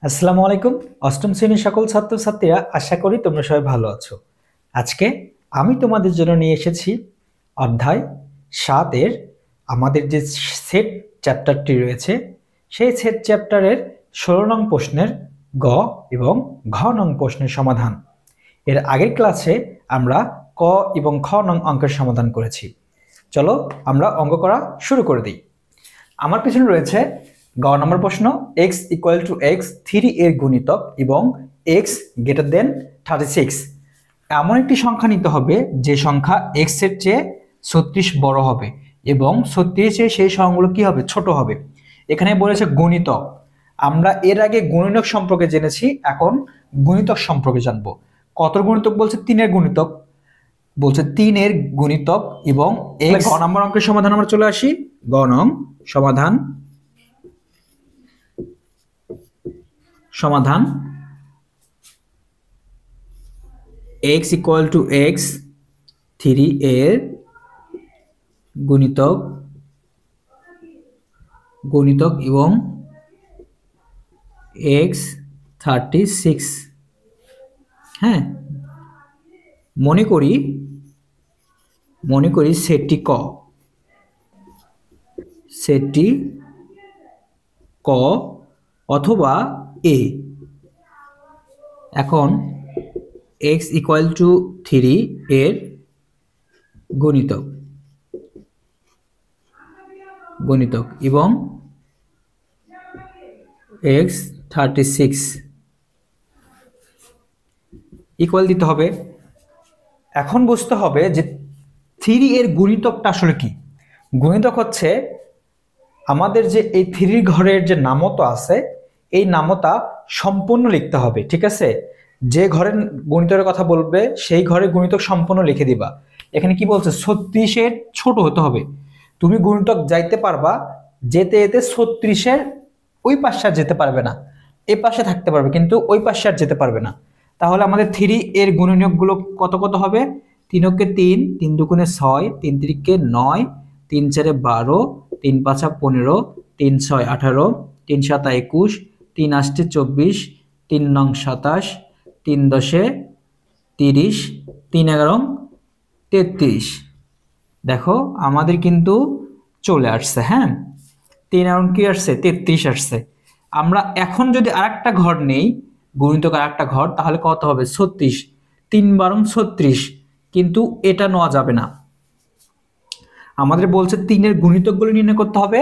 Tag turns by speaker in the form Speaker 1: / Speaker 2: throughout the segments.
Speaker 1: আসসালামু আলাইকুম। অষ্টম শ্রেণীর সকল ছাত্রছাত্রীরা, আশা করি তোমরা সবাই ভালো আছো। আজকে আমি তোমাদের জন্য নিয়ে এসেছি অধ্যায় 7 এর আমাদের যে সেট চ্যাপ্টারটি রয়েছে, সেই সেট চ্যাপ্টারের 16 নং প্রশ্নের গ এবং ঘ নং প্রশ্নের সমাধান। এর আগের ক্লাসে আমরা ক এবং খ নং অঙ্কের সমাধান করেছি। চলো আমরা অঙ্ক করা শুরু করে দিই। আমার পিছনে রয়েছে গ নম্বর প্রশ্ন, x ইকুয়াল টু এক্স 3 এর গুণিতক এবং x গ্রেটার দেন 36। এমন একটি সংখ্যা নিতে হবে যে সংখ্যা x এর চেয়ে 36 বড় হবে এবং 36 এর সেই সংখ্যাগুলো কি হবে, ছোট হবে। এখানে বলেছে গুণিতক। আমরা এর আগে গুণিতক সম্পর্কে জেনেছি, এখন গুণিতক সম্পর্কে জানবো। কত গুণিতক বলছে? 3 এর গুণিতক বলছে, 3 এর গুণিতক এবং গ নম্বর অঙ্কের সমাধান আমরা চলে আসি। গ নং সমাধান x ইকুয়াল টু এক্স 3 এর গুণিতক এবং x 36। হ্যাঁ, মনে করি সেটটি ক অথবা এ। এখন x ইকুয়াল টু 3 এর গুণিতক এবং x 36 ইকুয়াল দিতে হবে। এখন বুঝতে হবে যে 3 এর গুণিতকটা আসলে কি। গুণিতক হচ্ছে আমাদের যে এই 3 ঘরের যে নামতা আছে, এই নামতা সম্পূর্ণ লিখতে হবে, ঠিক আছে? যে ঘরের গুণিতকের কথা বলবে সেই ঘরে গুণিতক সম্পূর্ণ লিখে দিবা। এখানে কি বলছে? 36 এর ছোট হতে হবে। তুমি গুণিতক যাইতে পারবা, যেতে যেতে 36 এর ওই পাশে আর যেতে পারবে না, এই পাশে থাকতে পারবে কিন্তু ওই পাশে আর যেতে পারবে না। তাহলে আমাদের 3 এর গুণনীয়কগুলো কত কত হবে? 3 কে 3, 3 দুগুণে 6, 3 তিরিকে 9, 3 চারে 12, 3 পাঁচা 15, 3 6 18, 3 সাতা 21, 3 আষ্টে 24, 3 নং 27, 3 দশে 30, 3 11 33। দেখো আমাদের কিন্তু চলে আসছে। হ্যাঁ, 3 11 কি আসছে? 33 আসছে। আমরা এখন যদি আরেকটা ঘর নেই, গুণিতক আরেকটা ঘর, তাহলে কত হবে? 36। 3 12 36, কিন্তু এটা নেওয়া যাবে না। আমাদের বলছে 3 এর গুণিতকগুলো নির্ণয় করতে হবে।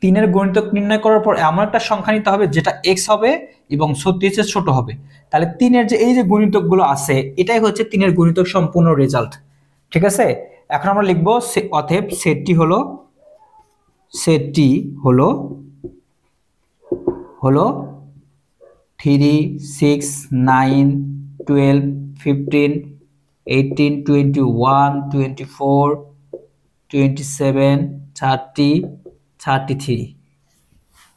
Speaker 1: 3 এর গুণিতক নির্ণয় করার পর এমন একটা সংখ্যা নিতে হবে যেটা x হবে এবং 36 এর ছোট হবে। তাহলে 3 এর যে এই যে গুণিতকগুলো আছে, এটাই হচ্ছে 3 এর গুণিতক সম্পূর্ণ রেজাল্ট, ঠিক আছে? এখন আমরা লিখবো অতএব সেটটি হলো 3 6 9 12 15 18 21 24 27 30 33।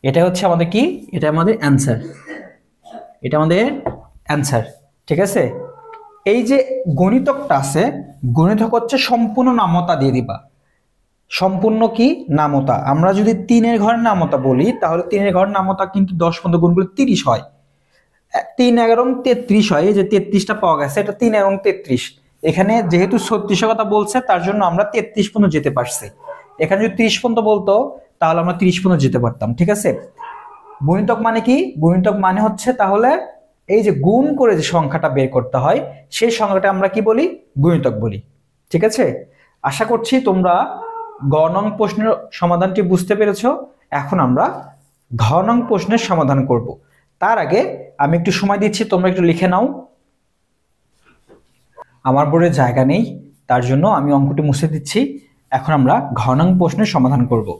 Speaker 1: এটা হচ্ছে আমাদের কি? এটা আমাদের অ্যান্সার, ঠিক আছে? এই যে গণিতকটা আছে, গণিতক হচ্ছে সম্পূর্ণ নামতা দিয়ে দিবা। সম্পূর্ণ কি? নামতা। আমরা যদি 3 এর ঘরের নামতা বলি, তাহলে 3 এর ঘরের নামতা কিন্তু 10 পর্যন্ত গুণ করলে 30 হয়। 3 11 33 হয়। এই যে 33টা পাওয়া গেছে, এটা 3 11 33। এখানে যেহেতু 36 এর কথা বলছে, তার জন্য আমরা 33 পর্যন্ত যেতে পারছি। এখানে যদি 30 পর্যন্ত বলতো, তাহলে আমরা 30 পর্যন্ত যেতে পারতাম, ঠিক আছে? গুণিতক মানে কি? গুণিতক মানে হচ্ছে তাহলে এই যে গুণ করে যে সংখ্যাটা বের করতে হয়, সেই সংখ্যাটা আমরা কি বলি? গুণিতক বলি, ঠিক আছে? আশা করছি তোমরা গ নং প্রশ্নের সমাধানটি বুঝতে পেরেছো। এখন আমরা ঘ নং প্রশ্নের সমাধান করব। তার আগে আমি একটু সময় দিচ্ছি, তোমরা একটু লিখে নাও। আমার বোর্ডে জায়গা নেই, তার জন্য আমি অঙ্কটি মুছে দিচ্ছি। এখন আমরা ঘ নং প্রশ্নের সমাধান করব।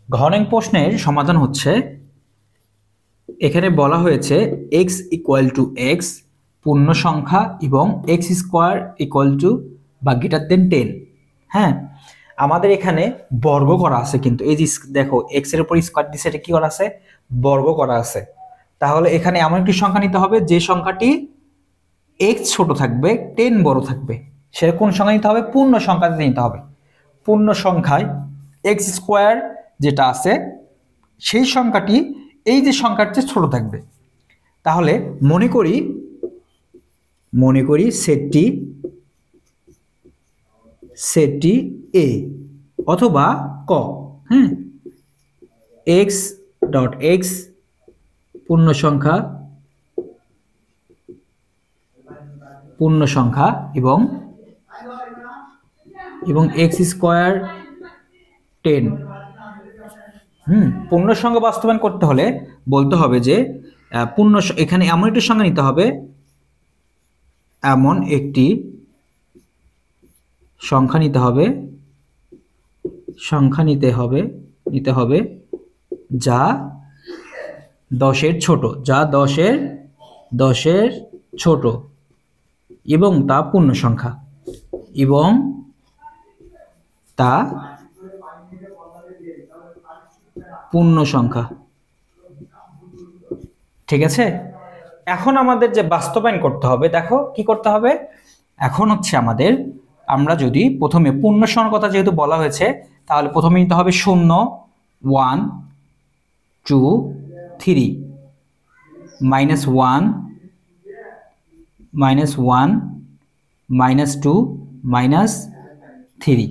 Speaker 1: ঘ নং প্রশ্নের সমাধান হচ্ছে, এখানে বলা হয়েছে x ইকুয়াল টু এক্স পূর্ণ সংখ্যা এবং এক্স স্কোয়ার ইকুয়াল টু বা গ্রেটার দেন 10। হ্যাঁ, আমাদের এখানে বর্গ করা আছে, কিন্তু এই যে দেখো এক্স এর উপর স্কোয়ার দিছে, এটা কি করা আছে? বর্গ করা আছে। তাহলে এখানে এমন একটি সংখ্যা নিতে হবে যে সংখ্যাটি এক্স ছোট থাকবে, 10 বড় থাকবে। সেটা কোন সংখ্যা নিতে হবে? পূর্ণ সংখ্যাতে নিতে হবে। পূর্ণ সংখ্যায় এক্স স্কোয়ার যেটা আছে সেই সংখ্যাটি এই যে সংখ্যার চেয়ে ছোট থাকবে। তাহলে মনে করি সেটটি এ অথবা ক। হ্যাঁ, এক্স ডট এক্স পূর্ণ সংখ্যা এবং এক্স স্কোয়ার 10। পূর্ণ সংখ্যা বাস্তবায়ন করতে হলে বলতে হবে যে এখানে এমন একটি সংখ্যা নিতে হবে, নিতে হবে যা 10-এর ছোট এবং তা পূর্ণ সংখ্যা ঠিক আছে। এখন আমাদের যে বাস্তবায়ন করতে হবে, দেখো কি করতে হবে। এখন হচ্ছে আমরা যদি প্রথমে পূর্ণ সংখ্যার কথা যেহেতু বলা হয়েছে, তাহলে প্রথমে নিতে হবে 0 1 2 3 -1 -2 -3।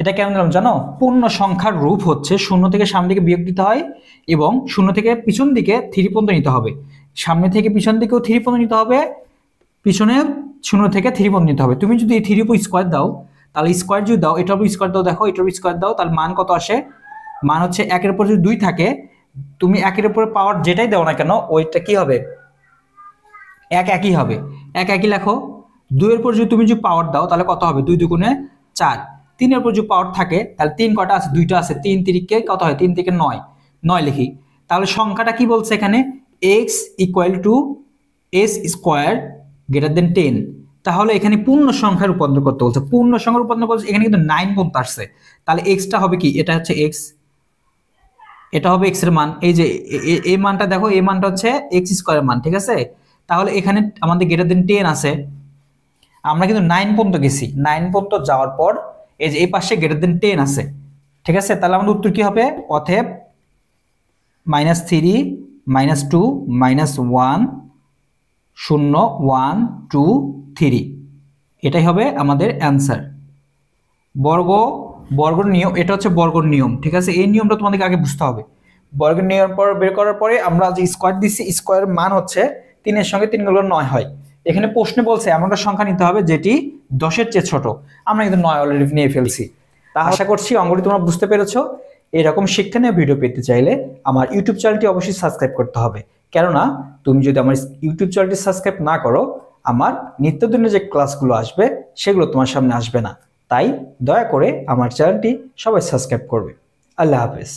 Speaker 1: এটা কেমন দিলাম জানো? পূর্ণ সংখ্যার রূপ হচ্ছে 0 থেকে সামনে দিকে বিয়োগ দিতে হয় এবং 0 থেকে পিছন দিকে 3 পর্যন্ত নিতে হবে। সামনে থেকে পিছন দিকেও 3 পর্যন্ত নিতে হবে, পিছনে 0 থেকে 3 পর্যন্ত নিতে হবে। তুমি যদি এই 3 উপর স্কোয়ার দাও, তাহলে স্কোয়ার যদি দাও, এটার উপর স্কোয়ার দাও, দেখো এটার উপর স্কোয়ার দাও, তাহলে মান কত আসে? মান হচ্ছে 1-এর উপর যদি 2 থাকে, তুমি 1-এর উপরে পাওয়ার যেটাই দাও না কেন ওইটা কি হবে? একই হবে। একই লেখো। 2-এর উপর যদি তুমি পাওয়ার দাও তাহলে কত হবে? 2 দুগুণে 4। 3-এর উপর যদি পাওয়ার থাকে তাহলে 3 কটা আছে? 2টা আছে। 3 3কে কত হয়? 3 থেকে 9 লিখি। তাহলে সংখ্যাটা কি বলছে এখানে? x = s square greater than 10। তাহলে এখানে পূর্ণ সংখ্যার রূপান্তর করতে বলছে। পূর্ণ সংখ্যার রূপান্তর করছে, এখানে কিন্তু 9 পর্যন্ত আসছে। তাহলে এক্সটা হবে কি? এটা হচ্ছে x, এটা হবে x এর মান। এই যে এই মানটা দেখো, এই মানটা হচ্ছে x স্কোয়ারের মান, ঠিক আছে। তাহলে এখানে আমাদের গ্রেটার দেন 10 আছে, আমরা কিন্তু 9 পর্যন্ত গেছি। 9 পর্যন্ত যাওয়ার পর এই যে এই পাশে গ্রেটার দেন 10 আছে, ঠিক আছে। তাহলে আমাদের উত্তর কি হবে? অতএব -3 -2 -1 0 1 2 3, এটাই হবে আমাদের অ্যান্সার। বর্গের নিয়ম, এটা হচ্ছে বর্গের নিয়ম, ঠিক আছে। এই নিয়মটা তোমাদেরকে আগে বুঝতে হবে। বর্গের নিয়ম বের করার পরে আমরা যে স্কোয়ার দিচ্ছি, স্কোয়ারের মান হচ্ছে 3-এর সঙ্গে 3 গুলো 9 হয়। এখানে প্রশ্নে বলছে এমন একটা সংখ্যা নিতে হবে যেটি 10-এর চেয়ে ছোট। আমরা কিন্তু 9 অলরেডি নিয়ে ফেলছি। তা আশা করছি অঙ্কটি তোমরা বুঝতে পেরেছো। এরকম শিক্ষণীয় ভিডিও পেতে চাইলে আমার ইউটিউব চ্যানেলটি অবশ্যই সাবস্ক্রাইব করতে হবে, কেননা তুমি যদি আমার ইউটিউব চ্যানেলটি সাবস্ক্রাইব না করো, আমার নিত্যদিনের যে ক্লাসগুলো আসবে সেগুলো তোমার সামনে আসবে না। তাই দয়া করে আমার চ্যানেলটি সবাই সাবস্ক্রাইব করবে। আল্লাহ হাফেজ।